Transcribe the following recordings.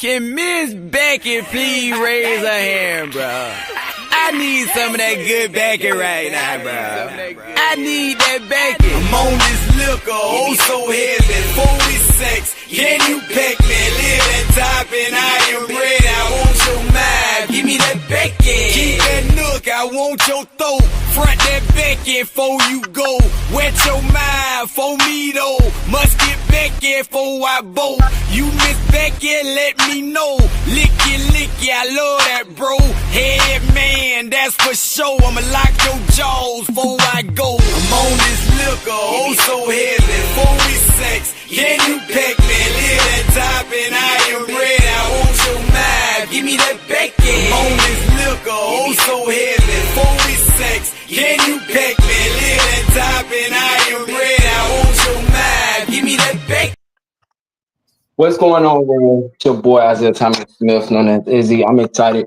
Can Miss Becky please raise her hand, bro? I need some of that good Becky right now, bro. I need that Becky. I'm on this liquor, oh so heavy, 46. Can you peck me? Live that top and I am ready. I want your mind, give me that Becky. Keep that nook, I want your throat. Front that Becky before you go. Wet your mind for me though. Must get Becky before I bolt. You miss Becky, let me know. Licky, I love that, bro. Head man, that's for sure. I'ma lock your jaws before I go. I'm on this liquor, oh so heavy, 46. Can you peck me? Live that top and I am ready. I want your mind, give me that Becky. I'm on this liquor, oh so heavy, 46. Can you peck me? Live that top and I am ready. I want your mind, give me that Becky. What's going on, man? It's your boy Isaiah Thomas Smith, known as Izzy. I'm excited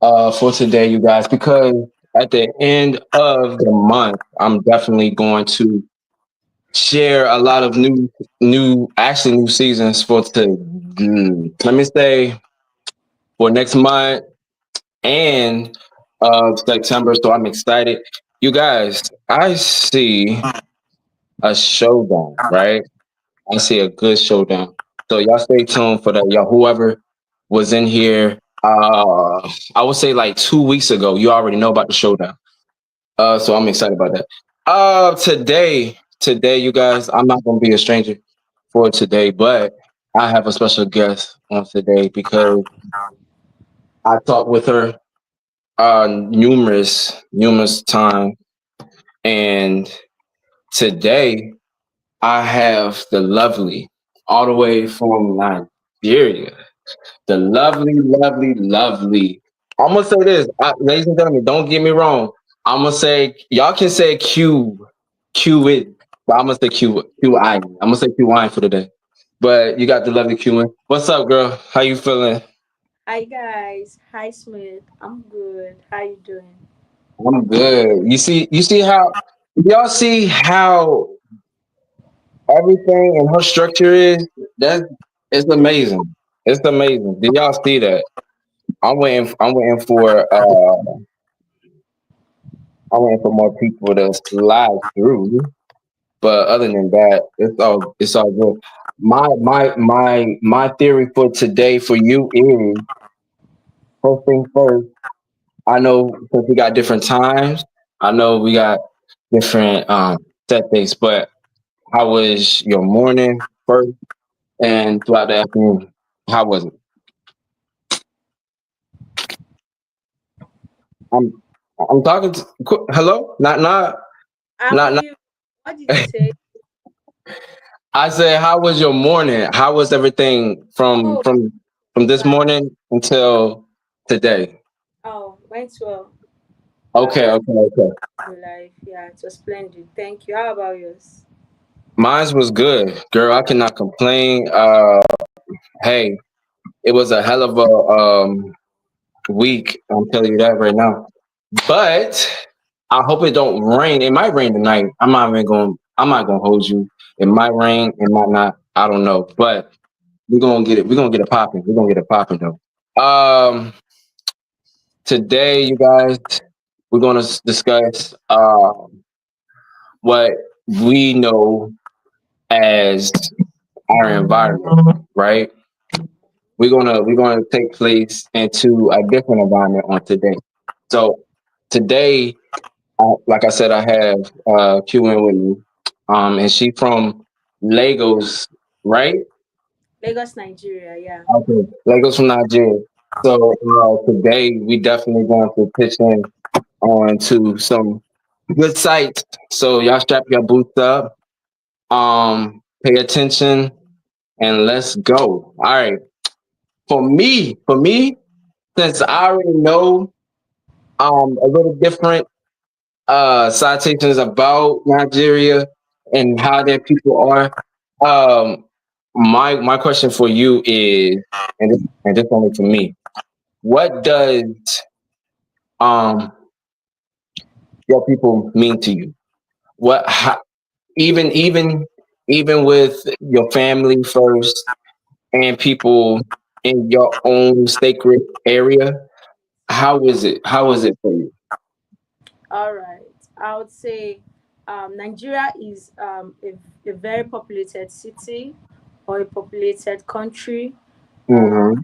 for today, you guys, because at the end of the month, I'm definitely going to share a lot of new seasons for let me say for next month and September. So I'm excited, you guys. I see a showdown, right? I see a good showdown. So y'all stay tuned for that. Y'all, whoever was in here, I would say like 2 weeks ago, you already know about the showdown. So I'm excited about that. Today, you guys, I'm not gonna be a stranger for today, but I have a special guest on today because I talked with her numerous times, and today I have the lovely, all the way from Nigeria, the lovely. I'm gonna say this, ladies and gentlemen. Don't get me wrong. I'm gonna say y'all can say Q it, but I'm gonna say QI. I'm gonna say QI for today. But you got the lovely qwiin. What's up, girl? How you feeling? Hi guys, hi Smith. I'm good. How you doing? I'm good. You see how y'all see how everything and her structure is? That it's amazing. It's amazing. Did y'all see that? I'm waiting for more people to slide through. But other than that, it's all good. My theory for today for you is first thing first. I know since we got different times, I know we got different set dates, but how was your morning first and throughout the afternoon? How was it? I'm I'm talking to hello? I'm Not with not you. What did you say? I said how was your morning? How was everything from Oh, this fine. morning until today? Oh, went well. Okay, Just okay, okay. the life. Yeah, it was splendid. Thank you. How about yours? Mine was good, girl. I cannot complain. Hey, it was a hell of a week. I'm telling you that right now. But I hope it don't rain. It might rain tonight. I'm not gonna hold you. It might rain. It might not. I don't know. But we're gonna get it. We're gonna get it popping. We're gonna get it popping though. Today, you guys, we're gonna discuss what we know as our environment, right? We're gonna take place into a different environment on today. So today, like I said, I have qwiin with me, and she from Lagos, right? Lagos, Nigeria. Yeah. Okay, Lagos from Nigeria. So today we definitely going to pitch in on to some good sites. So y'all strap your boots up, pay attention, and let's go. All right. For me, since I already know a little different citations about Nigeria and how their people are, um, my question for you is, and this only for me, what does um your people mean to you? What even even with your family first and people in your own sacred area. How is it? How is it for you? All right. I would say Nigeria is a very populated city or a populated country. Um, Mm-hmm.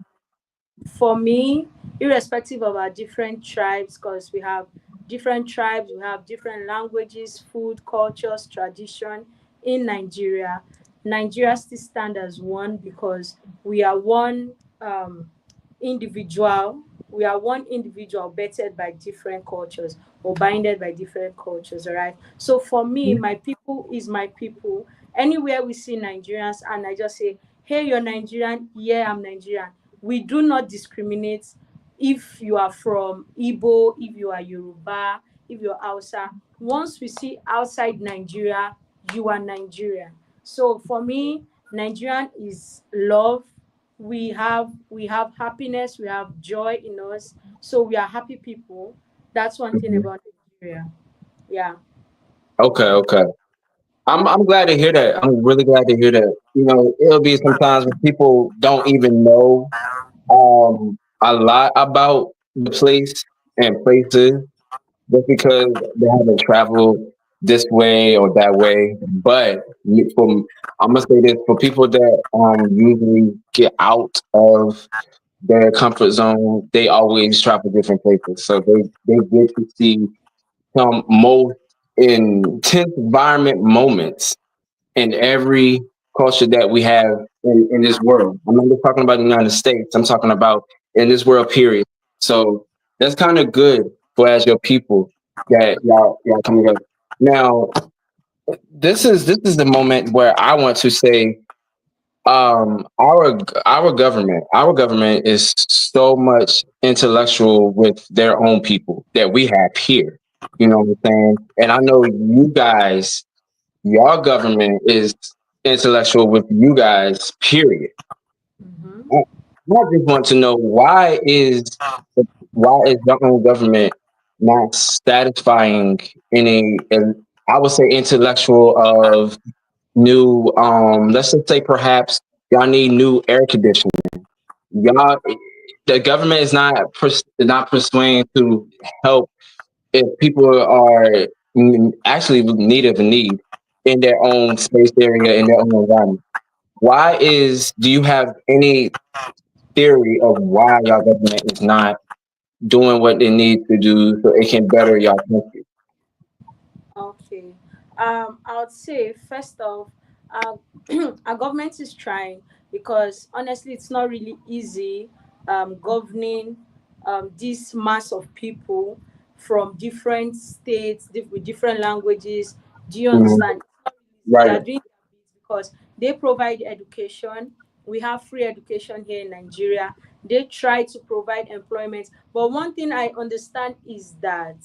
for me, irrespective of our different tribes, because we have different tribes, we have different languages, food, cultures, tradition in Nigeria. Nigeria still stand as one because we are one individual. We are one individual bettered by different cultures or binded by different cultures. All right. So for me, my people is my people. Anywhere we see Nigerians, and I just say, "Hey, you're Nigerian. Yeah, I'm Nigerian." We do not discriminate if you are from Igbo, if you are Yoruba, if you're Hausa. Once we see outside Nigeria, you are Nigerian. So for me, Nigerian is love. We have happiness, we have joy in us. So we are happy people. That's one thing Hmm. about Nigeria. Yeah. Okay, okay. I'm glad to hear that. I'm really glad to hear that. It'll be sometimes when people don't even know a lot about the place and places just because they haven't traveled this way or that way. But from I'm gonna say this for people that usually get out of their comfort zone, they always travel different places. So they get to see some most intense environment moments in every culture that we have in this world. I'm not just talking about the United States. I'm talking about in this world, period. So that's kind of good for as your people that y'all coming up. Now, this is the moment where I want to say, our government is so much intellectual with their own people that we have here. You know what I'm saying? And I know you guys, your government is intellectual with you guys, period. Mm-hmm. I I just want to know why is your own government not satisfying any, I would say, intellectual of new, let's just say perhaps y'all need new air conditioning. Y'all, the government is not persuading to help if people are actually need of a need in their own space area, in their own environment. Do you have any theory of why your government is not doing what they need to do so it can better your country? Okay. I would say first off, our, our government is trying because honestly, it's not really easy governing this mass of people from different states with different languages. Do you Mhm. understand? It's not really easy. They Right. are doing their best because they provide education. We have free education here in Nigeria. They try to provide employment. But one thing I get to understand is that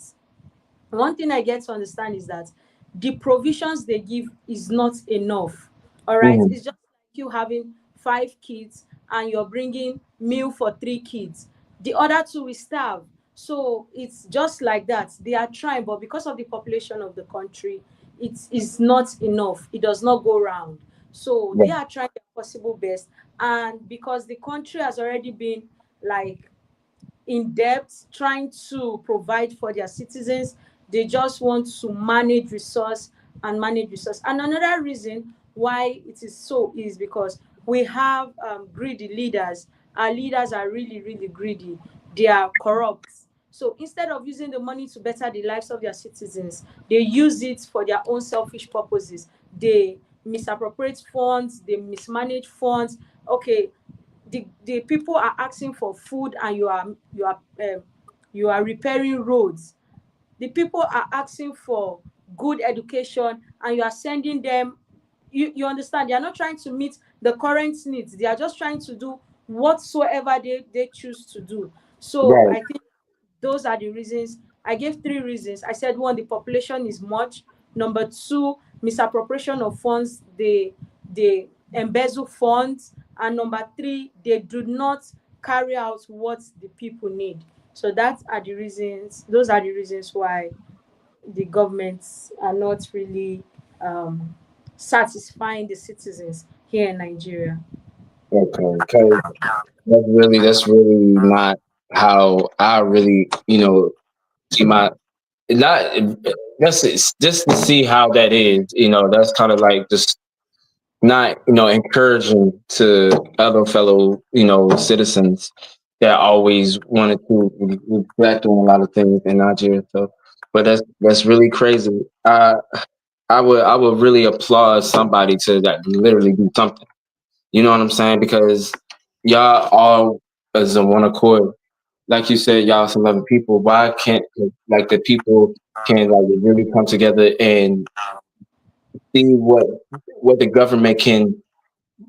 the provisions they give is not enough. All right. Mhm. It's just like you having 5 kids and you're bringing meal for 3 kids. The other two will starve. So it's just like that. They are trying, but because of the population of the country, it is not enough. It does not go round. So they Right. are trying their possible best. And because the country has already been like in depth trying to provide for their citizens. They just want to manage resource. And another reason why it is so is because we have greedy leaders. Our leaders are really, really greedy. They are corrupt. So instead of using the money to better the lives of their citizens, they use it for their own selfish purposes. They misappropriate funds, they mismanage funds. Okay, the people are asking for food and you are repairing roads. The people are asking for good education and you are sending them. You understand, they are not trying to meet the current needs. They are just trying to do whatsoever they choose to do. So Right. I think those are the reasons. I gave 3 reasons. I said one, the population is much. Number two, misappropriation of funds. They embezzle funds. And number three, they do not carry out what the people need. So that are the reasons. Those are the reasons why the governments are not really satisfying the citizens here in Nigeria. Okay, because that's really not how I really, see my not that's just to see how that is. That's kind of like just not encouraging to other fellow citizens that always wanted to reflect on a lot of things in Nigeria. So, but that's really crazy. I would really applaud somebody to that literally do something. You know what I'm saying? Because y'all all as a one accord, like you said, y'all some other people. Why can't like the people can like really come together and see what the government can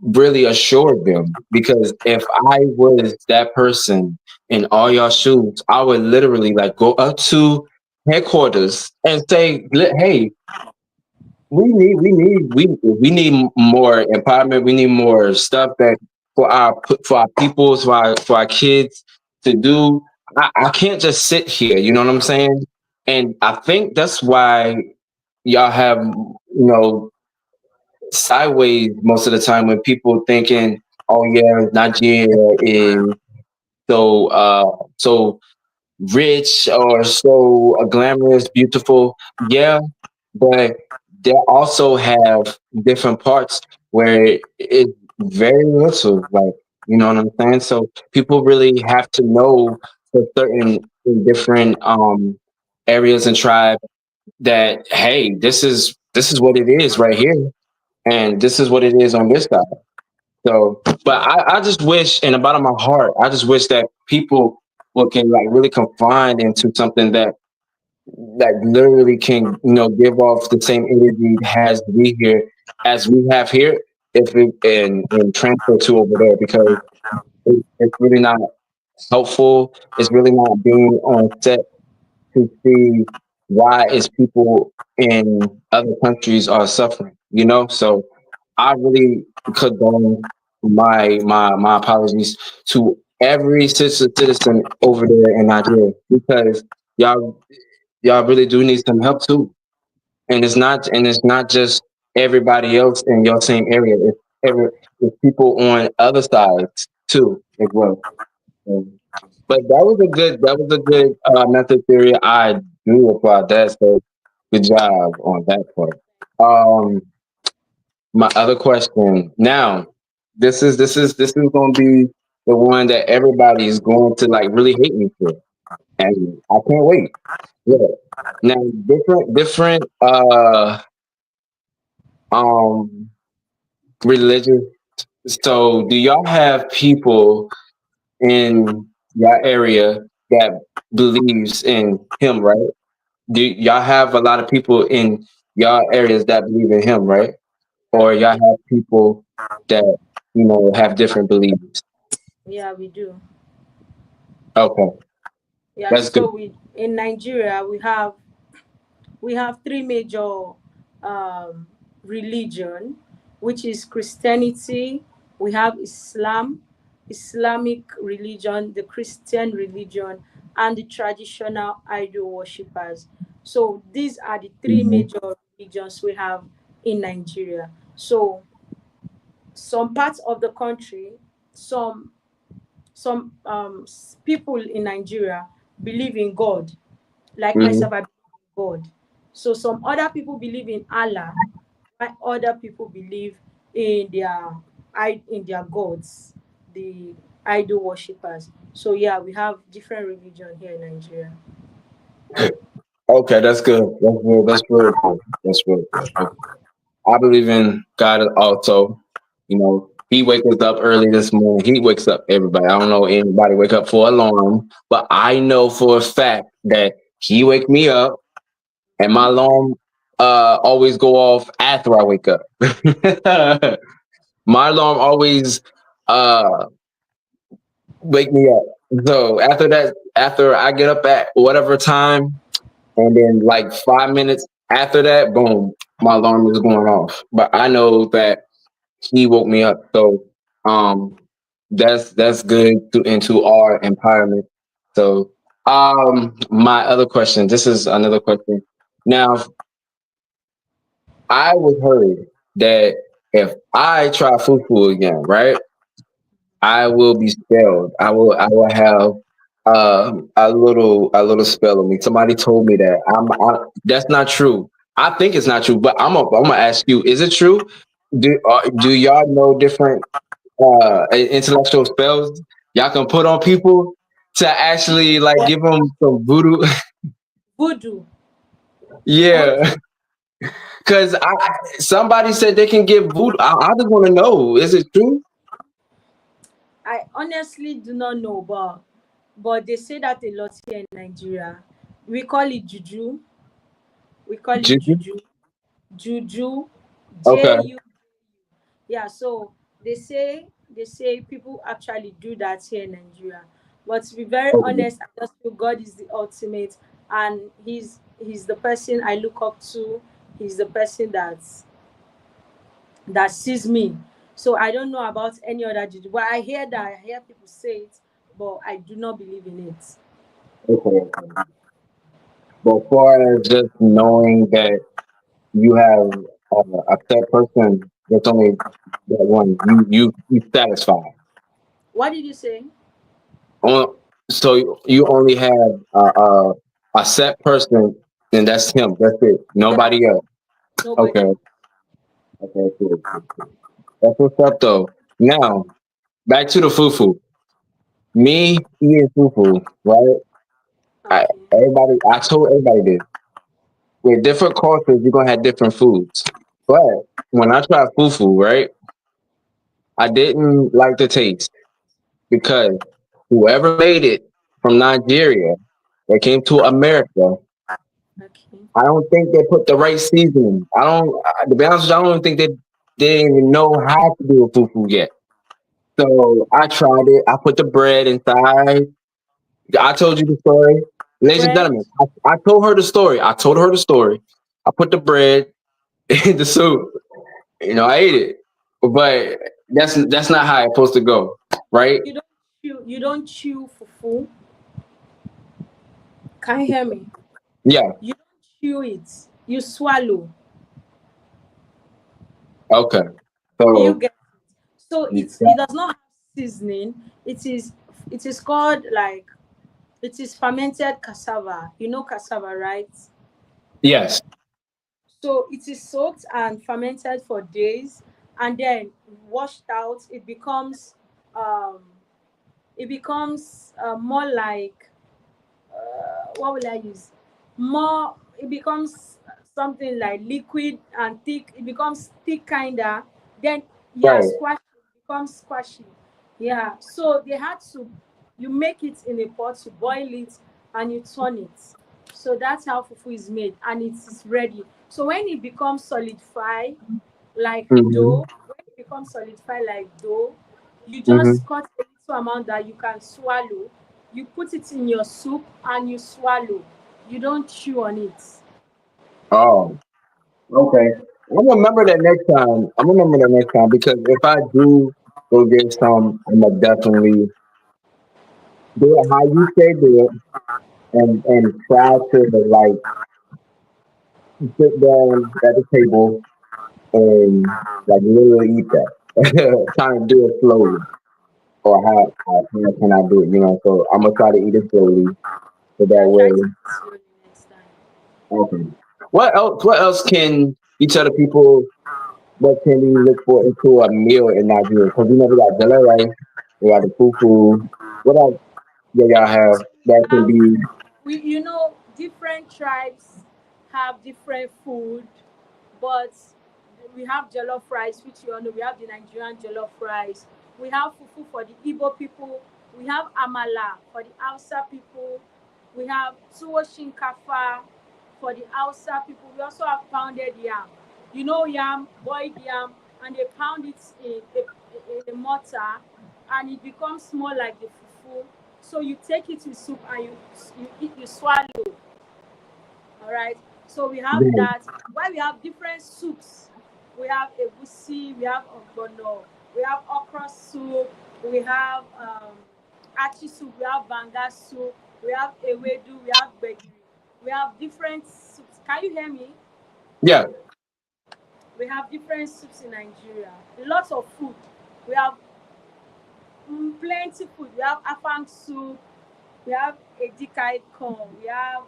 really assure them? Because if I was that person in all y'all shoes, I would literally like go up to headquarters and say, "Hey, we need more empowerment. We need more stuff that for our people, for our kids to do. I can't just sit here. You know what I'm saying? And I think that's why y'all have sideways most of the time when people thinking, oh yeah, Nigeria is so rich or so glamorous, beautiful. Yeah, but they also have different parts where it's very little, like what I'm saying. So people really have to know for certain in different areas and tribes that hey, this is what it is right here, and this is what it is on this side. So, but I just wish, in the bottom of my heart, I just wish that people can like really confine into something that literally can, give off the same energy it has we here as we have here, if we and transfer to over there, because it's really not helpful. It's really not being on set to see why is people in other countries are suffering, So I really condone my apologies to every citizen over there in Nigeria, because y'all really do need some help too. And it's not just everybody else in your same area. It's people on other sides too as well. Um, but that was a good method theory. I do applaud that. So good job on that part. Um, my other question now. This is going to be the one that everybody is going to like really hate me for, and I can't wait. Yeah. Now, different um religious. So, do y'all have people in your area that believes in him, right? Do y'all have a lot of people in y'all areas that believe in him, right? Yeah, Or we y'all do. have people that have different beliefs? Yeah, we do. Okay, Yeah, that's good. so we in Nigeria we have three major um, religion, which is Christianity. We have Islamic religion, the Christian religion, and the traditional idol worshippers. So these are the three Mhm. major religions we have in Nigeria. So some parts of the country, some people in Nigeria believe in God, like Mhm. myself, I believe in God. So some other people believe in Allah, while other people believe in their gods, the idol worshippers. So yeah, we have different religion here in Nigeria. Okay, that's good. That's good. That's real good. That's real good. Okay. I believe in God also. He wakes us up early this morning. He wakes up everybody. I don't know anybody wake up for alarm, but I know for a fact that he wake me up, and my alarm always go off after I wake up. My alarm always uh wake me up. So after that, after I get up at whatever time, and then like 5 minutes after that, boom, my alarm is going off. But I know that he woke me up. So um that's good into our empowerment. So my other question, this is another question. Now, I was heard that if I try fufu again, right? I will be spelled. I will have a little spell on me. Somebody told me that. That's not true. I think it's not true, but I'm gonna ask you: is it true? Do y'all know different intellectual spells y'all can put on people to actually like give them some voodoo? Voodoo. Okay. Yeah, because somebody said they can give voodoo. I just want to know: is it true? I honestly do not know, but they say that a lot here in Nigeria. We call it juju. We call it Juju? juju. Juju. Okay. Ju. Yeah. So they say people actually do that here in Nigeria. But to be very Okay. honest, I just feel God is the ultimate, and he's the person I look up to. He's the person that sees me. So I don't know about any other juju, but I hear that. I hear people say it, but I do not believe in it. Okay. But as far as just knowing that you have a third person, that's only that one. You satisfied. What did you say? On, so you only have a set person, and that's him. That's it. Yeah, Nobody else. Okay. nobody. Okay. Cool. That's what's up, though. Now back to the fufu. Me eating fufu, right? Okay. I told everybody this. With different cultures, you're gonna have different foods. But when I tried fufu, right, I didn't like the taste because whoever made it from Nigeria that came to America, Okay. I don't think they put the right seasoning. To be honest with you, I don't think they didn't even know how to do a fufu yet. So I tried it. I put the bread inside. I told you the story. Ladies and Bread. gentlemen, I told her the story. I told her the story. I put the bread in the soup. I ate it. But that's not how it's supposed to go, right? You don't chew. You don't chew fufu. Can you hear me? Yeah. You don't chew it. You swallow. Okay. Do you So get? So it does not have seasoning. It is called like it is fermented cassava. You know cassava, right? yes. So it is soaked and fermented for days, and then washed out. Um, it becomes more like what will I use? More, it becomes something like liquid and thick. It becomes thick kinda. Then yeah, Right. squashy. It becomes squashy. Yeah. So they had to you make it in a pot, you boil it and you turn it. So that's how fufu is made and it is ready. So when it becomes solidified like Mm-hmm. dough, when it becomes solidified like dough, you Mm-hmm. just cut a little amount that you can swallow. You put it in your soup and you swallow. You don't chew on it. Oh, okay. I'm gonna remember that next time. I'm gonna remember that next time because if I do go get some, I'm gonna definitely do it how you say do it, and try to like sit down at the table and like literally eat that. Trying to do it slowly, or how can I do it? So I'm gonna try to eat it slowly, so that Yeah, try to way. eat it slowly next time. Okay. What else? What else can you tell the people? What can we look for into a meal in Nigeria? Because we got jollof rice, we got the fufu. What else do y'all have So we that can have be? different tribes have different food, but we have jollof rice, which you all know. We have the Nigerian jollof rice. We have fufu for the Igbo people. We have amala for the Hausa people. We have tuwo shinkafa for the Hausa people. We also have pounded yam. You know yam, boiled yam, and they pound it in a mortar, and it becomes more like the fufu. So you take it with soup and you swallow. All right. So we have Yeah. that. Why we have different soups. We have egusi, we have ogbono, we have okra soup, we have achi soup, we have banga soup, we have ewedu, we have begiri. We have different soups. Can you hear me? Yeah. We have different soups in Nigeria. Lots of food. We have Plenty food. We have afang soup. We have edikai corn. We have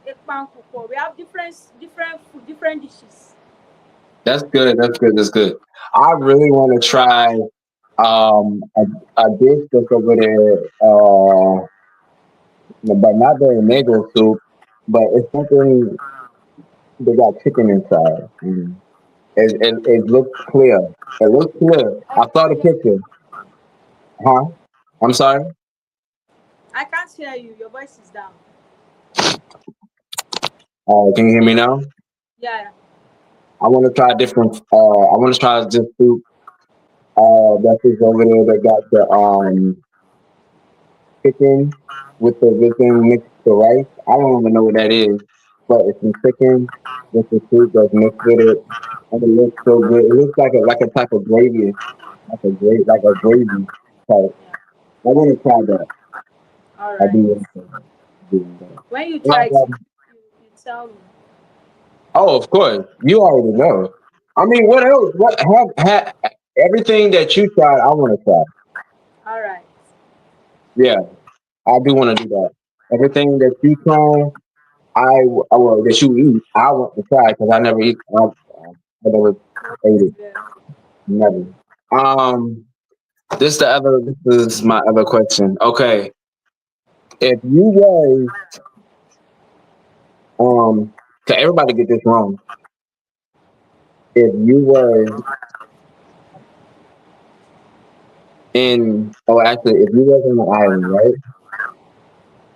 ekpan kuko. We have different food, different dishes. That's good. That's good. That's good. I really want to try a dish that's over there, but not the mango soup, but it's something that got chicken inside. It looks clear. It looks clear. I saw the Yeah. picture. Huh? I'm sorry. I can't hear you. Your voice is down. Can you hear me now? Yeah. I want to try different. I want to try this soup. That is over there that got the chicken with them mixed to rice. I don't even know what that is, but it's some chicken with the soup that's mixed with it, and it looks so good. It looks like a type of gravy, like a gravy type. I want to try that. All I do right. want to try that. I do want to try When you that. try it, you tell me. Oh, of course, you already know. I mean, what else? What have everything that you tried? I want to try. All right. Yeah, I do want to do that. Everything that you try. Well, that you eat, I want to try because I never eat. I never ate it. Yeah. Never. Um, This is my other question. Okay, if you was um, to everybody get this wrong. If you was actually, if you was on an island, right,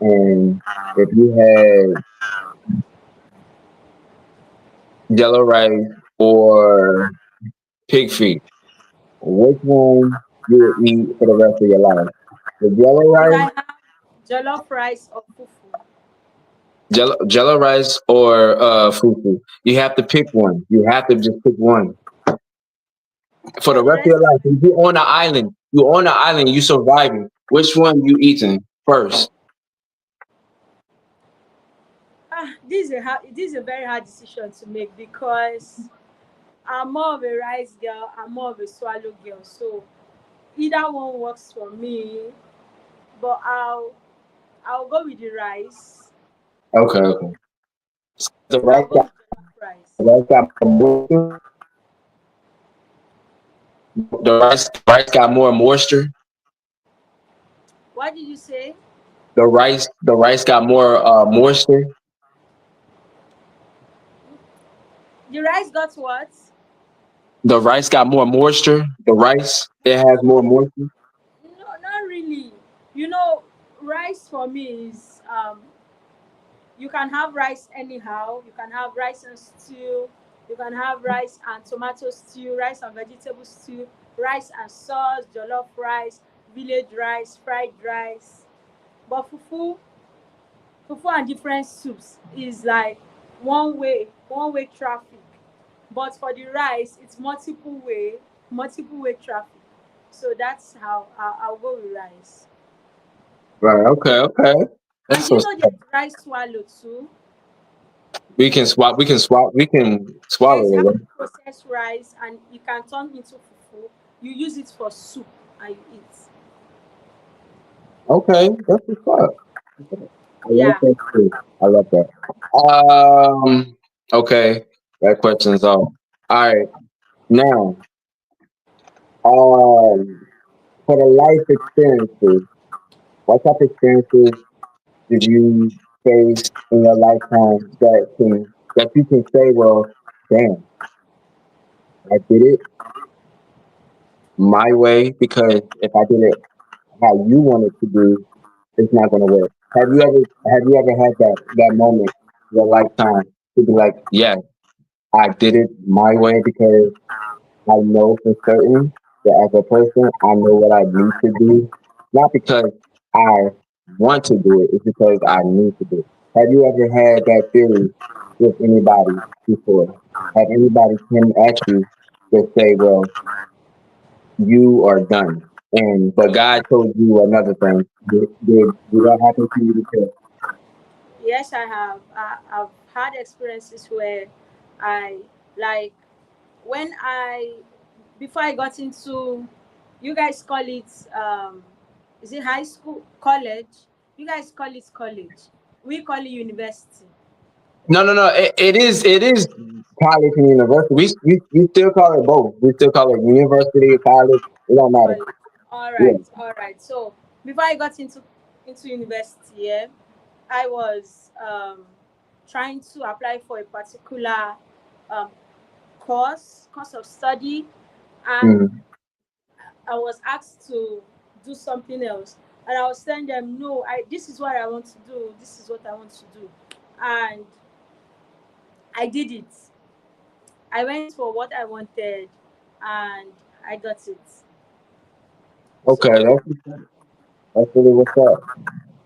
and if you had yellow rice or pig feet, which one you would eat for the rest of your life? The yellow If rice I have jollof rice or fufu, Jello rice or fufu. You have to pick one. You have to just pick one for for the the rest of rest your of life. If you're on an island, you're on an island. You surviving. Which one you eating first? this is a very hard decision to make because I'm more of a rice girl. I'm more of a swallow girl. So either one works for me. But I'll go with the rice. Okay, okay. The I'll rice go got with jollof rice. the rice got more moisture. The rice got more moisture. What did you say? The rice got more moisture. The rice got what? The rice got more moisture. The rice it has more No, moisture. no, not really. You know, rice for me is you can have rice anyhow. You can have rice and stew. You can have rice and tomato stew, rice and vegetable stew, rice and sauce, jollof rice, village rice, fried rice. But fufu and different soups is like one way traffic. But for the rice, it's multiple way traffic. So that's how I'll go with rice. Right. Okay. Okay. And That's do you so. know there's rice swallow too? We can swap. We can swap. We can Yes, you swallow have it. processed rice and you can turn into fufu. You use it for soup and you eat. Okay, that's what's up. I like Yeah. that too. I love that. Okay, that question's off. All right, now, for the life experiences, what type of experiences did you face in your lifetime that you can say, well, damn, I did it my way because if I did it how you want it to be, it's not gonna work. Have you ever had that moment in your lifetime to be like, yes, I did it my way because I know for certain that as a person I know what I need to do. Not because I want to do it, it's because I need to do it. Have you ever had that theory with anybody before? Have anybody come at you to say, well, you are done. And but God told you another thing. Did that happen to you before? Yes, I have. I've had experiences where I like when I before I got into You guys call it is it high school, college? You guys call it college. We call it university. No, no, no. It is college and university. We still call it both. We still call it university, college. It don't matter. College. All Yeah. right, all right. So before I got into university, yeah, I was trying to apply for a particular um, course of study, and Mm. I was asked to do something else, and I was telling them, no, I this is what I want to do. This is what I want to do, and I did it. I went for what I wanted, and I got it. Okay, So that's really what's up.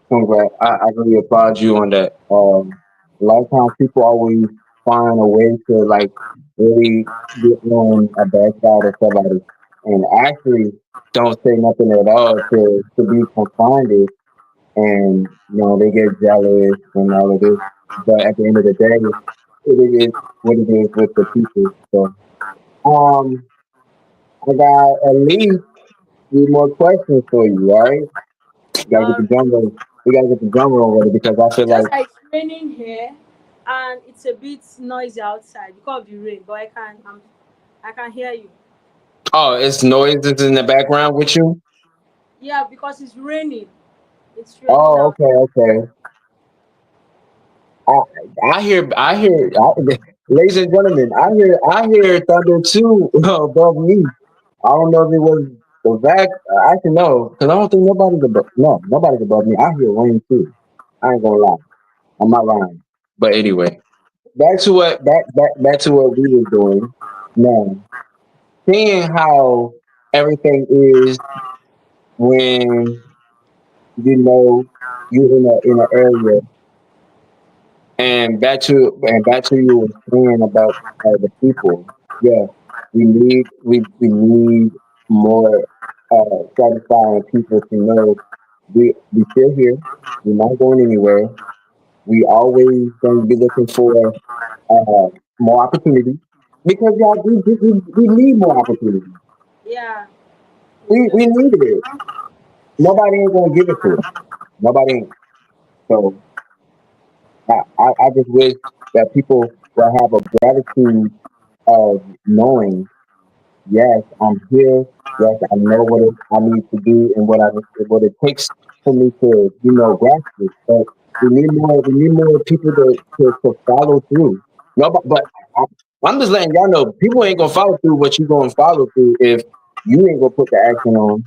Congrats. I really applaud you on that. A lot of times people always find a way to like really get on a bad side of somebody and actually don't say nothing at all to be confined and they get jealous and all of this. But at the end of the day, it is what it is with the people. So um I got at least three more questions for you, all right? We gotta get uh, the drum roll. We gotta get the drum roll ready because I feel just like like it's raining here, and it's a bit noisy outside because of the rain, but I can hear you. oh, it's noises in the background with you. Yeah, because it's raining. It's raining Oh, out. okay, okay. I, ladies and gentlemen, I hear thunder too above me. I don't know if it was the back. I can know because I don't think nobody's above me. I hear rain too. I ain't gonna lie. I'm not lying. But anyway, back to what we were doing. Now, seeing how everything is when you know you're in an area. And back to you were saying about the people. Yeah, we need more satisfying people to know we still here. We're not going anywhere. We always going to be looking for more opportunity because y'all we need more opportunity. Yeah, we We do. need it. Nobody ain't gonna give it to us. Nobody ain't. So I just wish that people will have a gratitude of knowing, yes, I'm here. Yes, I know what I need to do and what it takes for me to, grasp it. But we need more people to follow through. No, but I, I'm just letting y'all know people ain't gonna follow through what you gonna follow through if you ain't gonna put the action on.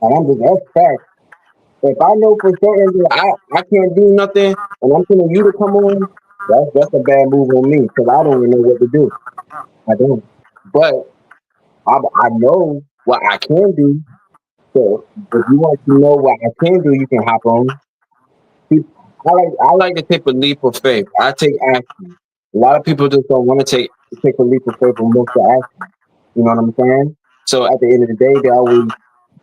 And that's fact. If I know for certain that I can't do nothing and I'm telling you to come on, that's a bad move on me because I don't even know what to do. I don't. But I know what I can do. So if you want to know what I can do, you can hop on. See, I like to take a leap of faith. I take action. A lot of people just don't want to take a leap of faith and move to action. You know what I'm saying? So at the end of the day, they always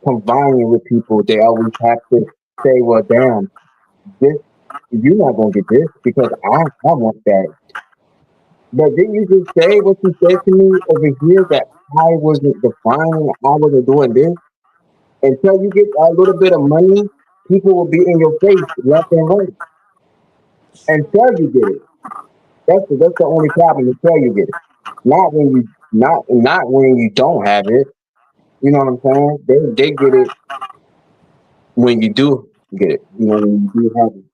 confining with people. They always have to say, "Well, damn, this you're not gonna get this because I want that." But didn't you just say what you said to me over here that I wasn't defining, I wasn't doing this? Until you get a little bit of money, people will be in your face left and right True. until you get it. That's the only problem until you get it. Not when you don't have it. You know what I'm saying? They get it when you do get it. When you do have it.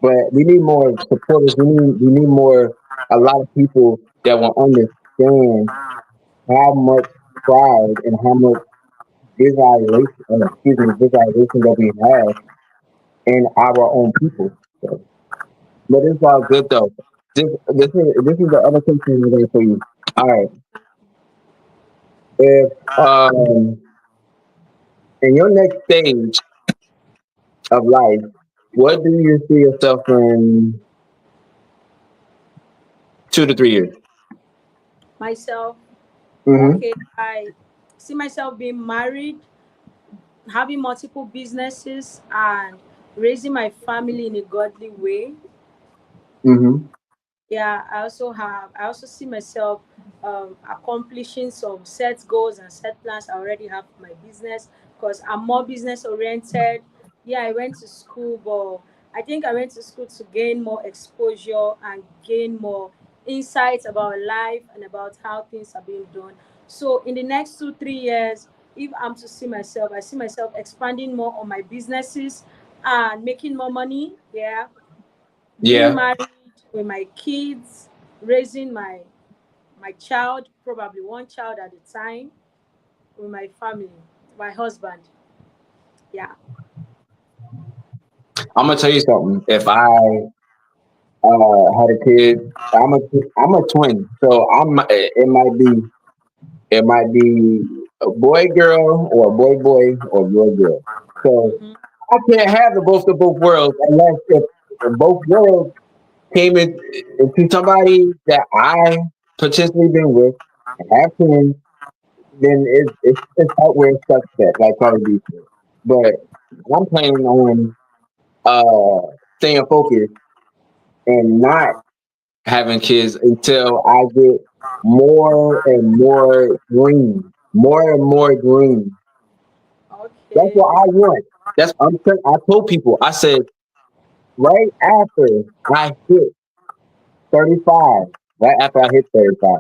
But we need more supporters. We need more a lot of people that will understand how much pride and how much visualization that we have in our own people. So, but it's all good though. This is the other question I'm going for you. All right, if in your next stage of life, what do you see yourself in 2 to 3 years? Myself, Mm-hmm. okay, I see myself being married, having multiple businesses, and raising my family in a godly way. Mm-hmm. Yeah, I also see myself accomplishing some set goals and set plans I already have for my business, because I'm more business oriented. Yeah, I went to school, but I think I went to school to gain more exposure and gain more insights about life and about how things are being done. So in the next 2 3 years, if I'm to see myself, I see myself expanding more on my businesses and making more money. Yeah, being Yeah. married with my kids, raising my child, probably one child at a time, with my family, my husband. Yeah. I'm gonna tell you something. If I had a kid, I'm a twin, so it might be a boy girl or a boy or girl girl. So Mm-hmm. I can't have the both of both worlds unless if both worlds came into somebody that I potentially been with and have twins, then it's out where it's suspect, like Cardi B said. But I'm planning on staying focused and not having kids until I get more and more and more green. That's what Okay. I want. I told people, I said, right after I hit 35, right after I hit 35,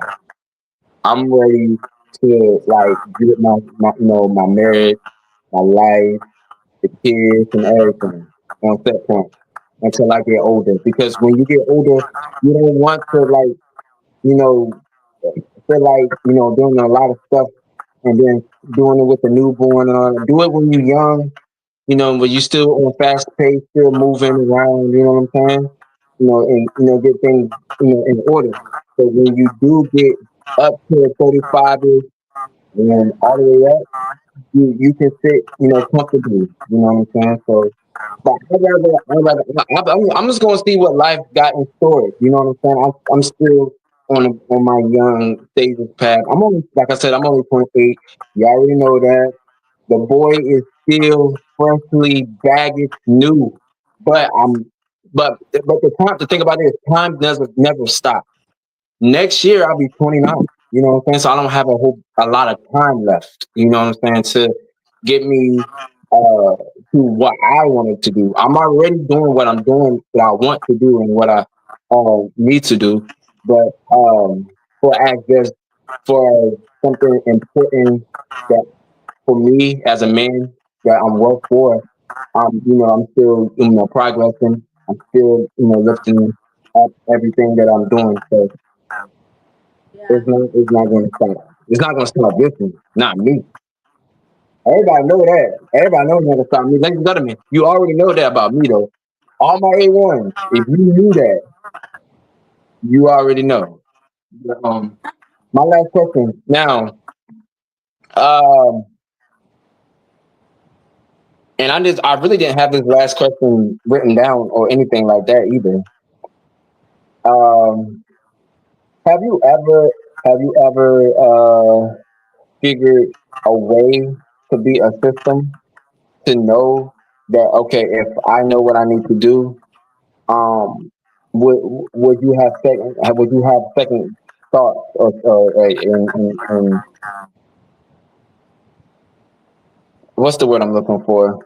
I'm ready to like get my my marriage, my life, the kids and everything on set point until I get older. Because when you get older, you don't want to like, you know, feel like, doing a lot of stuff and then doing it with the newborn and all that. Do it when you're young, but you still on fast pace, still moving around, you know what I'm saying? And get things, in order. So when you do get up to 35 ish and all the way up, you can sit, comfortably, you know what I'm saying? So but I'm just gonna see what life got in store. You know what I'm saying? I'm still on my young stages path. I'm only, like I said, I'm only 28. You already know that. The boy is still freshly baggage new, but but the thing about it is time never stops. Next year I'll be 29. You know what I'm saying? So I don't have a lot of time left. You know what I'm saying? To get me to what I wanted to do. I'm already doing what I'm doing that I want to do and what I need to do. But for something important that for me as a man that I'm work for, I'm still progressing. I'm still lifting up everything that I'm doing. So Yeah. it's not going to stop. It's not going to stop this one. Not me. Everybody know that. Everybody knows how to stop me. Ladies and gentlemen, you already know that about me though. All my A1s, if you knew that, you already know. Um, my last question. Now, um, and I really didn't have this last question written down or anything like that either. Um, have you ever, figured a way to be a system to know that okay, if I know what I need to do, um, would you have second thoughts or in what's the word I'm looking for?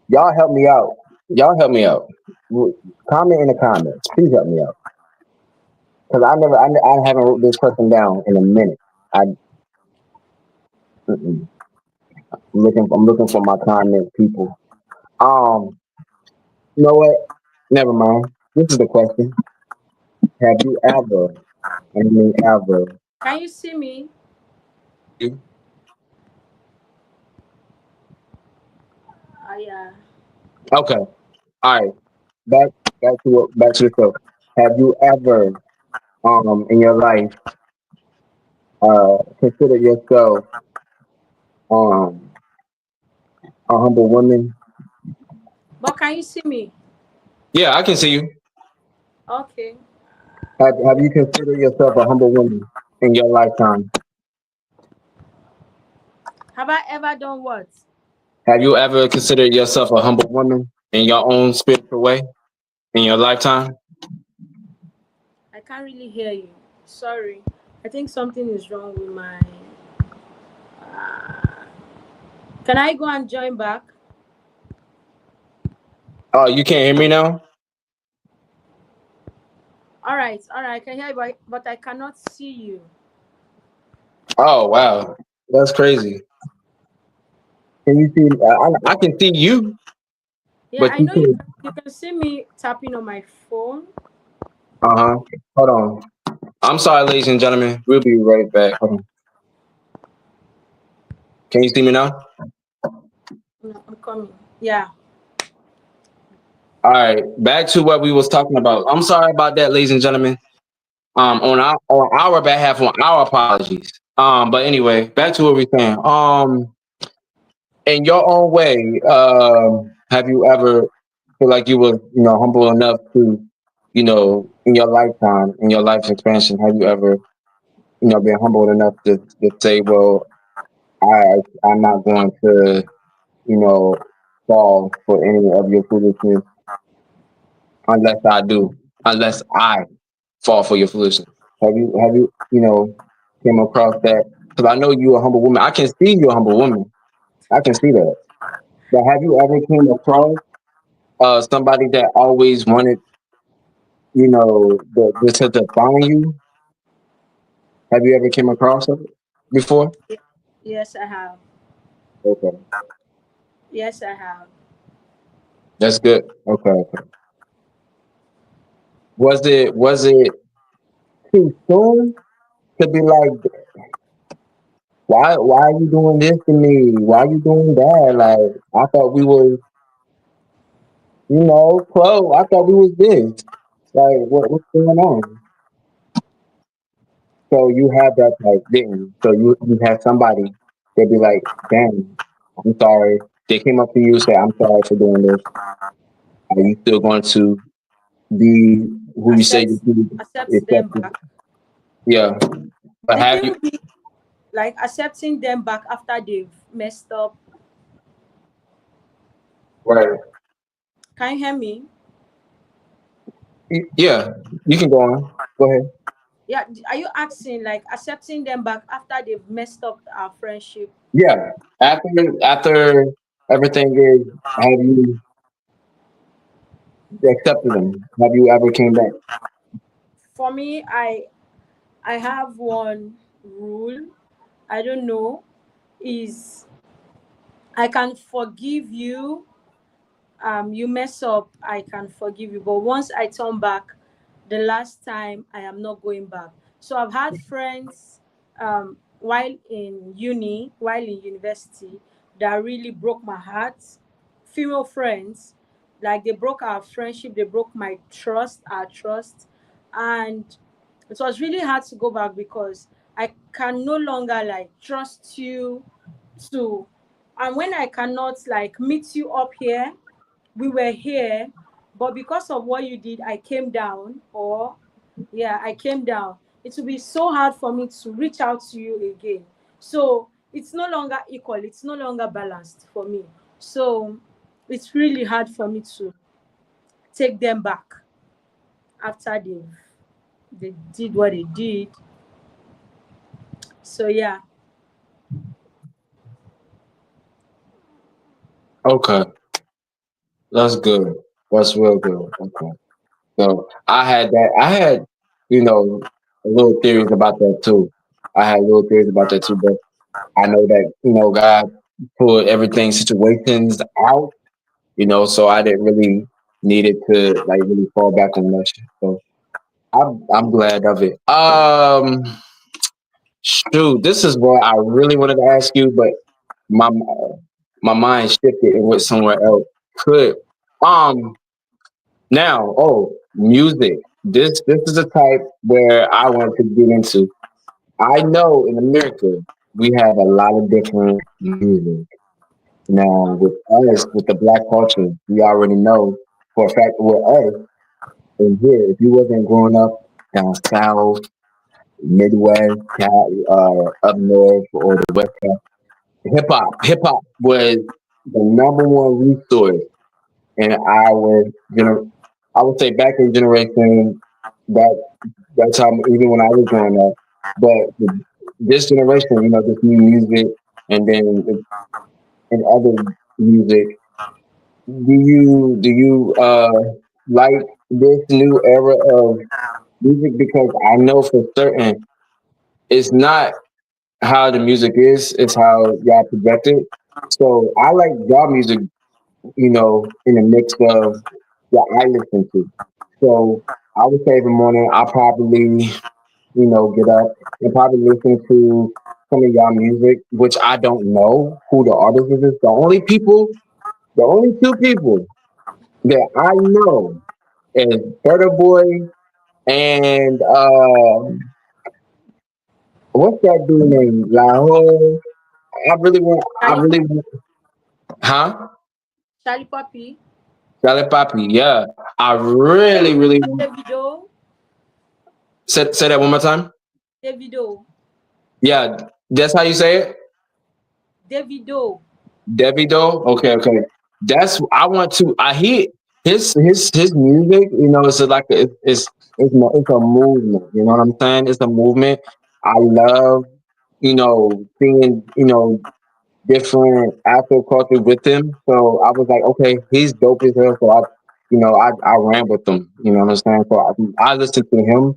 Y'all help me out. Y'all help me out. Comment in the comments. Please help me out because I haven't wrote this question down in a minute. I mm-mm. I'm looking for my comment people. Um, you know what? Never mind. This is the question. Have you ever, I mean ever, Can you see me? you? Yeah. Okay. All right. Back back to the show. Have you ever in your life considered yourself um a humble woman? But can you see me? Yeah, I can see you. Okay. Have you considered yourself a humble woman in your lifetime? Have I ever done what? Have you ever considered yourself a humble woman in your own spiritual way in your lifetime? I can't really hear you. Sorry. I think something is wrong with my. Uh, Can I go and join back? Oh, you can't hear me now? All right, I can hear you, but I cannot see you. Oh, wow. That's crazy. Can you see? I can see you, Yeah, but I you know can. you can see me tapping on my phone. Uh huh. Hold on. I'm sorry, ladies and gentlemen. We'll be right back. Hold on. Can you see me now? No, I'm coming. Yeah. All right. Back to what we was talking about. I'm sorry about that, ladies and gentlemen. On our behalf, on our apologies. But anyway, back to what we're saying. In your own way, have you ever feel like you were, humble enough to, in your lifetime, in your life's expansion, have you ever, been humble enough to say, well, I I'm not going to, you know, fall for any of your foolishness unless I do, unless I fall for your foolishness. Have you, came across that? Because I know you're a humble woman. I can see you're a humble woman. I can see that. But have you ever came across somebody that always wanted, to define you? Have you ever came across it before? Yes, I have. Okay, Yes, I have. that's good. Okay, okay. Was it too soon to be like, why are you doing this to me? Why are you doing that? Like I thought we was, close. I thought we was this. Like what's going on? So you have that type, didn't you? So you have somebody that be like, damn, I'm sorry. They came up to you and said, I'm sorry for doing this. Are you still going to be who you say Accept you be? accept them Accepted? back. Yeah. But The have thing you will be like accepting them back after they've messed up. right? Can you hear me? Yeah, you can go on. Go ahead. Yeah, are you asking like accepting them back after they've messed up our friendship? Yeah. After everything is, have you accepted them? Have you ever came back? For me, I have one rule. I don't know, is I can forgive you. You mess up, I can forgive you, but once I turn back, the last time I am not going back. So I've had friends, while in university, that really broke my heart. Female friends, like they broke our friendship, they broke my trust, our trust, and it was really hard to go back because I can no longer like trust you to, and when I cannot like meet you up here, we were here, but because of what you did, I came down, or yeah, I came down. It will be so hard for me to reach out to you again. So it's no longer equal, it's no longer balanced for me. So it's really hard for me to take them back after they did what they did. So yeah. Okay. That's good. That's real good. Okay. So I had little theories about that too. I had little theories about that too, but I know that, God put everything situations out, so I didn't really need it to like really fall back on that shit. So I'm glad of it. Shoot, this is what I really wanted to ask you, but my my mind shifted and went somewhere else. Could um Now, music. This is a type where I want to get into. I know in America we have a lot of different music. Now with us, with the black culture, we already know for a fact with us in here, if you wasn't growing up down south, Midwest, up north, or the West Coast, hip hop was the number one resource in our I would say back in generation that that's how even when I was growing up. But this generation, this new music, and then and other music. Do you like this new era of music? Because I know for certain it's not how the music is, it's how y'all project it. So I like y'all music, in a mix of what I listen to. So I would say every morning I probably, get up and probably listen to some of y'all music, which I don't know who the artist is. The only two people that I know is Burger Boy and what's that dude named Lahore? I Charlie, really want, huh? Charlie Poppy, Charlie Papi, yeah. I really, really want. Davido, Say that one more time. Davido, Yeah, that's how you say it. Davido. Davido. Okay, okay. That's I want to. I hear his music. It's like it's a movement. You know what I'm saying? It's a movement. I love seeing different Afro culture with him. So I was like, okay, he's dope as hell. So I ran with him. You know what I'm saying? So I listened to him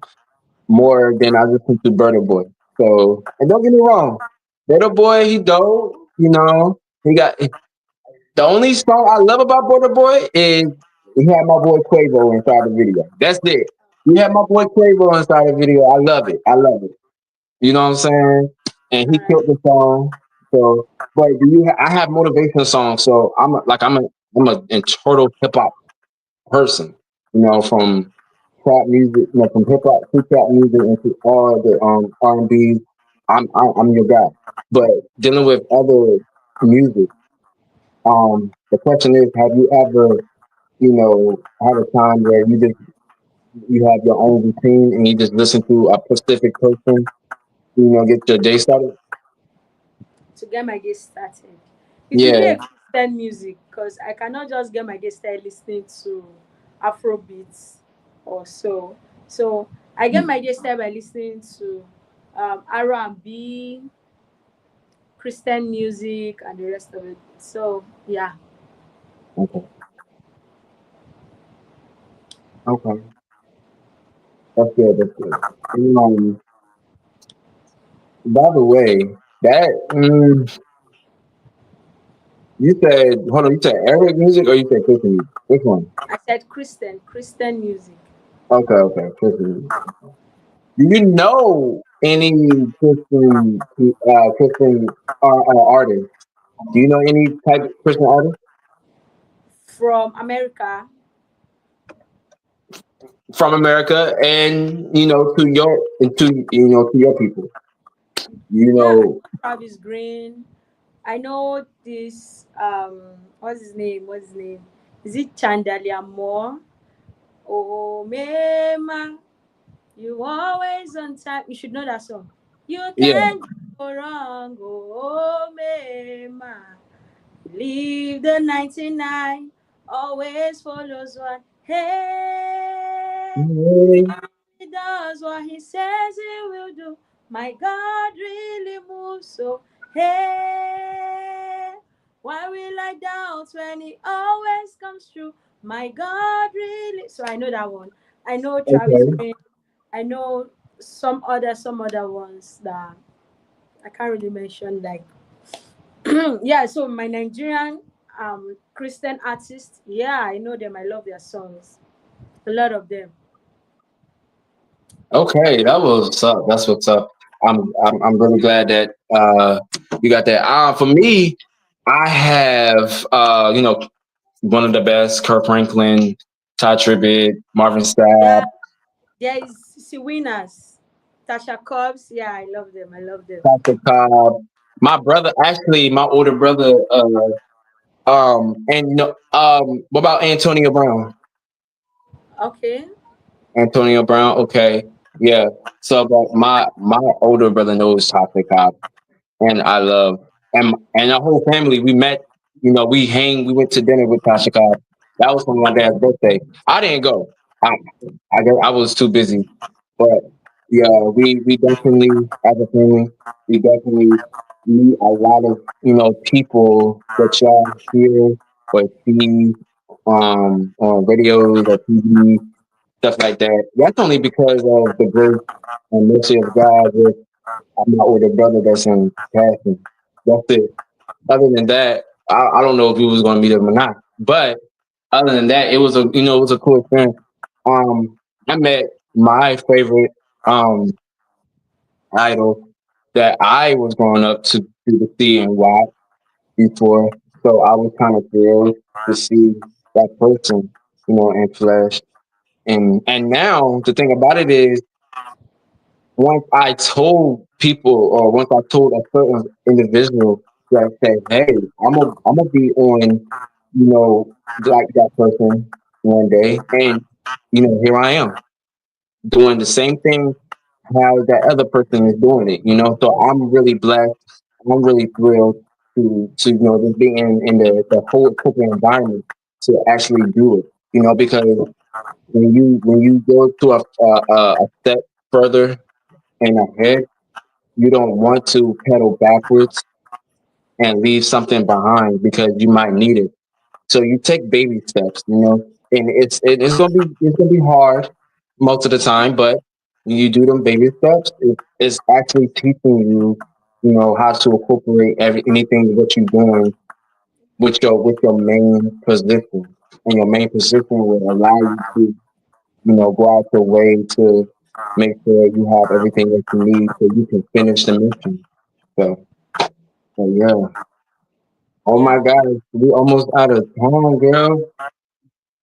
more than I listened to Burna Boy. So, and don't get me wrong, Burna Boy, he dope. He got the only song I love about Burna Boy is he had my boy Quavo inside the video. That's it. He had my boy Quavo inside the video. I love it. I love it. You know what I'm saying? And he All right. killed the song. So, but I have motivational songs. So I'm a total hip hop person. From trap music, from hip hop to trap music into all the R&B. I'm your guy. But dealing with other music, the question is, have you ever, had a time where you have your own routine and you just listen to a specific person, get your day started? To get my day started. It will be Yeah. a Christian music because I cannot just get my day started listening to Afro beats or so. So I get my day started by listening to R&B, Christian music, and the rest of it. So yeah, Okay. Okay. That's good. That's good. And, by the way, that you said, hold on, you said Arabic music or you said Christian music? Which one? I said Christian music. Okay, okay, Christian music. Do you know any Christian artists? Do you know any type of Christian artist From America. from America and to your people? You Yeah, I know know, Travis Green. I know this what's his name? What's his name? Is it Chandalia Moore? Oh Mema, you always on time. You should know that song. You yeah. can't go wrong. Oh Mema. Leave the 99, always follows one. Hey, he does what he says he will do. My God really moves so. Hey, why will I doubt when he always comes through? My God really. So I know that one. I know Travis Okay. Green. I know some other ones that I can't really mention like yeah, so my Nigerian Christian artists, yeah, I know them. I love their songs. A lot of them. Okay, that was what's up. That's what's up. I'm really glad that you got that. For me, I have one of the best, Kurt Franklin, Ty Tribbett, Marvin Yeah, Sapp, there is Winners, Tasha Cobbs. Yeah, I love them. I love them. Tasha Cobb. My brother, actually, my older brother, and what about Antonio Brown? Okay. Antonio Brown, okay, yeah. So, but my older brother knows Tasha Cobb, and I love and our whole family. We met, we went to dinner with Tasha Cobb. That was for my dad's birthday. I didn't go. I I was too busy, but yeah, we definitely as a family, we definitely. meet a lot of people that y'all hear or see on radios or TV, stuff like that. That's only because of the grace and mercy of God. With I'm out with a brother that's in passion. That's it. Other than that, I don't know if he was going to meet him or not. But other than that, it was a cool experience. I met my favorite um idol that I was growing up to see and watch before. So I was kind of thrilled to see that person, in flesh. And now the thing about it is, once I told people, or once I told a certain individual that said, "Hey, I'm gonna be on, like that person one day," and here I am doing the same thing how that other person is doing it. So I'm really blessed. I'm really thrilled to just be in the whole corporate environment to actually do it. Because when you go to a step further and ahead, you don't want to pedal backwards and leave something behind because you might need it. So you take baby steps, and it's gonna be hard most of the time, but when you do them baby steps, it's actually teaching you, how to incorporate anything that you're doing with your main position, and your main position will allow you to, go out your way to make sure you have everything that you need so you can finish the mission. So yeah. Oh my Yeah. gosh, we almost out of time, girl.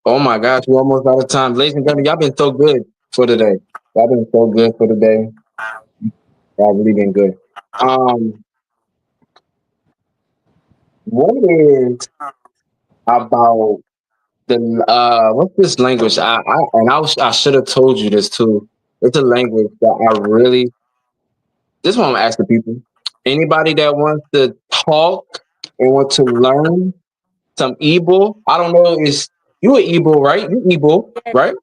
Oh my gosh, we're almost out of time. Ladies and gentlemen, y'all been so good for today. Y'all been so good for today. Y'all really been good. Um, what is about what's this language? I should have told you this too. It's a language that I really this one I'm asking people. Anybody that wants to talk and want to learn some Igbo, I don't know, is you an Igbo, right? You Igbo, Yes. right?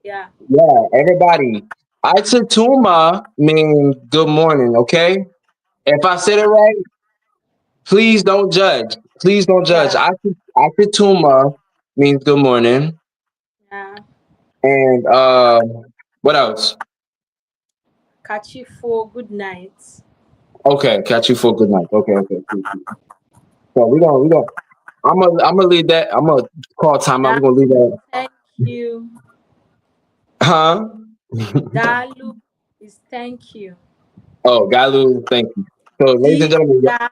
Yeah. Yeah, everybody. Itatuma means good morning, okay? If I said it right, please don't judge. Please don't judge. Yeah. Itatuma means good morning. Yeah. And what else? Kachifo, good night. Okay, catch you for good night. Okay, okay. Cool, cool. So we gonna I'm gonna leave that. I'm gonna call timeout. We're gonna leave Dalu, that. thank you. Huh? Dalu is thank you. Oh, Galu, thank you. So ladies and D, gentlemen, da,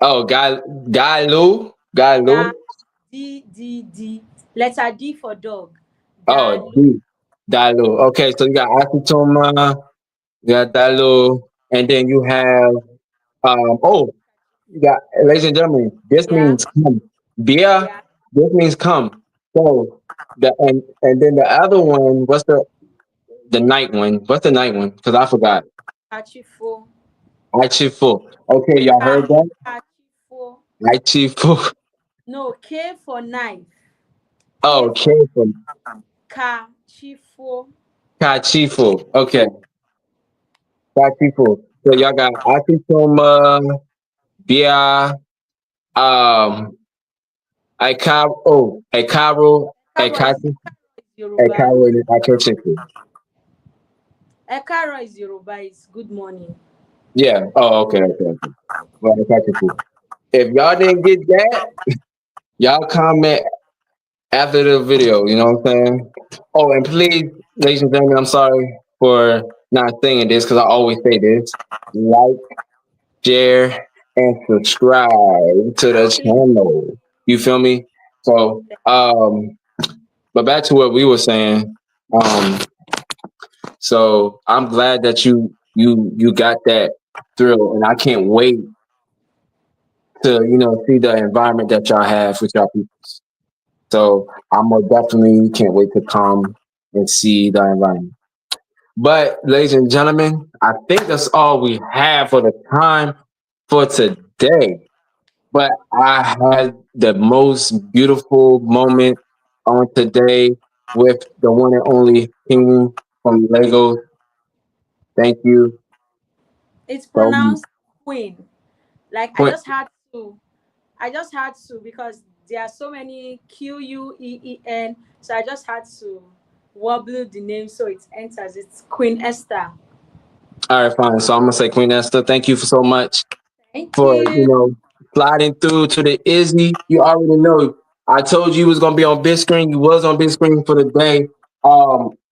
oh Galu. da, D. Letter D for dog. Oh, Dalu. D. Dalu. Okay, so you got acetoma, you got Dalu, and then you have you got, ladies and gentlemen, this Yeah. means come. Bia, Yeah. this means come. So and then the other one, what's the night one? What's the night one? Because I forgot. Kachifo. Ichifu. Okay, y'all heard Ka, that? Kachifo. Ichifu. No, K for knife. K Oh, for careful. Kachifo. Kachifu. Okay, Kachifu. So y'all got acetoma, Bia, um, Ekaro, Ekati, Yoruba. Ekaro, and Akechifu. Ekaro is Yoruba. It's good morning. Yeah. Oh, okay, okay, okay. Well, Akechifu. If y'all didn't get that, y'all comment after the video. You know what I'm saying? Oh, and please, ladies and gentlemen, I'm sorry for not saying this because I always say this. Like, share, and subscribe to the Please. channel. You feel me? So, but back to what we were saying. Um, so I'm glad that you got that thrill, and I can't wait to see the environment that y'all have with y'all people. So I'm most definitely can't wait to come and see the environment. But ladies and gentlemen, I think that's all we have for the time for today. But I had the most beautiful moment on today with the one and only King from Lagos. Thank you. It's So, pronounced queen. Like Queen, I just had to because there are so many Queen. So I just had to wobble the name so it enters. It's Queen Esther. all right, fine. So I'm gonna say Queen Esther. Thank you for so much Thank for you. sliding through to the Izzy. You already know. I told you was gonna be on big screen. You was on big screen for the day.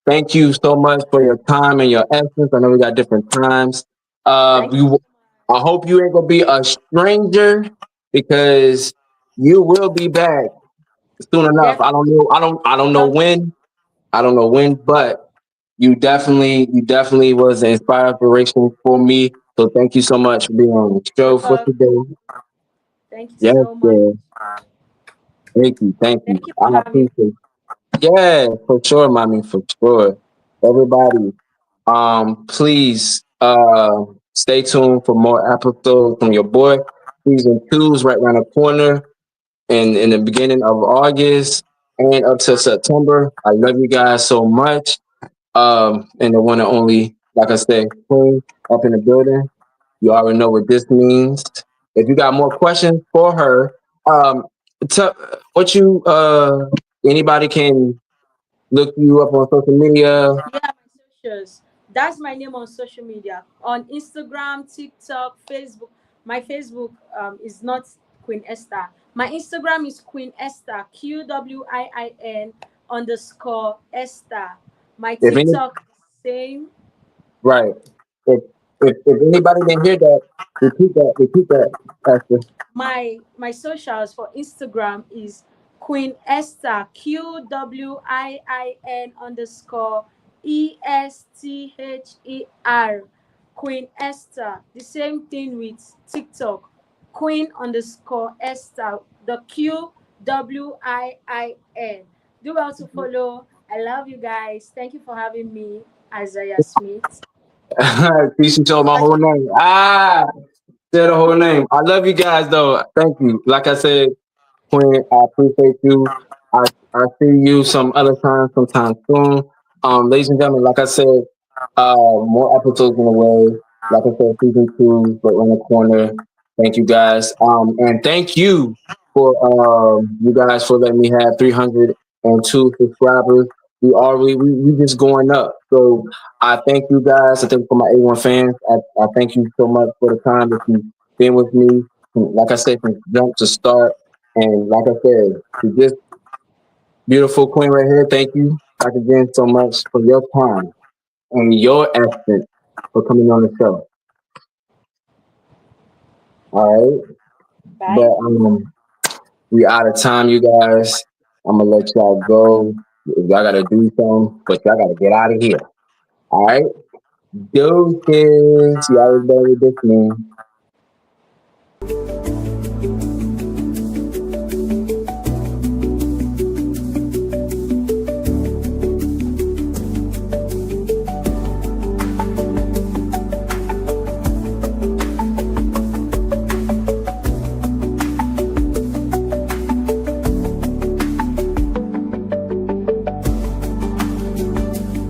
Thank you so much for your time and your essence. I know we got different times. Thank You. I hope you ain't gonna be a stranger because you will be back soon you. enough. I don't know. I don't know Love when. I don't know when, but you definitely was an inspiration for me. So thank you so much for being on the show for love. today. Thank you Yes, so much. yes. Thank you, thank you. Thank you I for having me. appreciate it. Yeah, for sure, mommy, for sure. Everybody, please stay tuned for more episodes from your boy. Season 2's right around the corner in the beginning of August and up to September. I love you guys so much. And the one and only, like I said, Queen up in the building. You already know what this means. If you got more questions for her, um, tell what you anybody can look you up on social media. Yeah, my socials. That's my name on social media. On Instagram, TikTok, Facebook. My Facebook is not Queen Esther. My Instagram is Queen Esther, QWIIN underscore Esther. My If any TikTok, same. right, if if anybody didn't hear that, repeat that, Pastor. My socials for Instagram is Queen Esther, QWIIN underscore ESTHER, Queen Esther. The same thing with TikTok, Queen underscore Esther, the QWIIN. Do well to follow. I love you guys. Thank you for having me, Isaiah Smith. Please tell my Such whole name. Say the whole name. I love you guys though. Thank you. Like I said, Quinn, I appreciate you. I I see you some other time, sometime soon. Ladies and gentlemen, like I said, more episodes in the way. Like I said, season 2, but in the corner. Thank you guys. And thank you for you guys for letting me have 302 subscribers. We just going up. So I thank you guys. I thank you for my A1 fans. I thank you so much for the time that you've been with me. Like I said, from jump to start. And like I said, to this beautiful queen right here, thank you back again so much for your time and your essence for coming on the show. All right. Bye. But we out of time, you guys. I'm gonna let y'all go. Y'all gotta do something, but y'all gotta get out of here. All right. Deuces. Y'all was done with this man.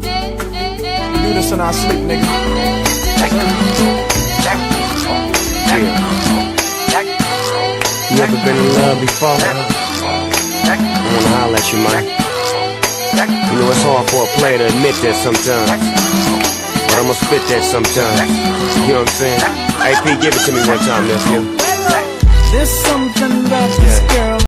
Do this in our sleep, nigga. You ever been in love before? I wanna holler at you, man. You know it's hard for a player to admit that sometimes, but I'ma spit that sometimes. You know what I'm saying? AP, give it to me one time, nephew. There's something about this girl.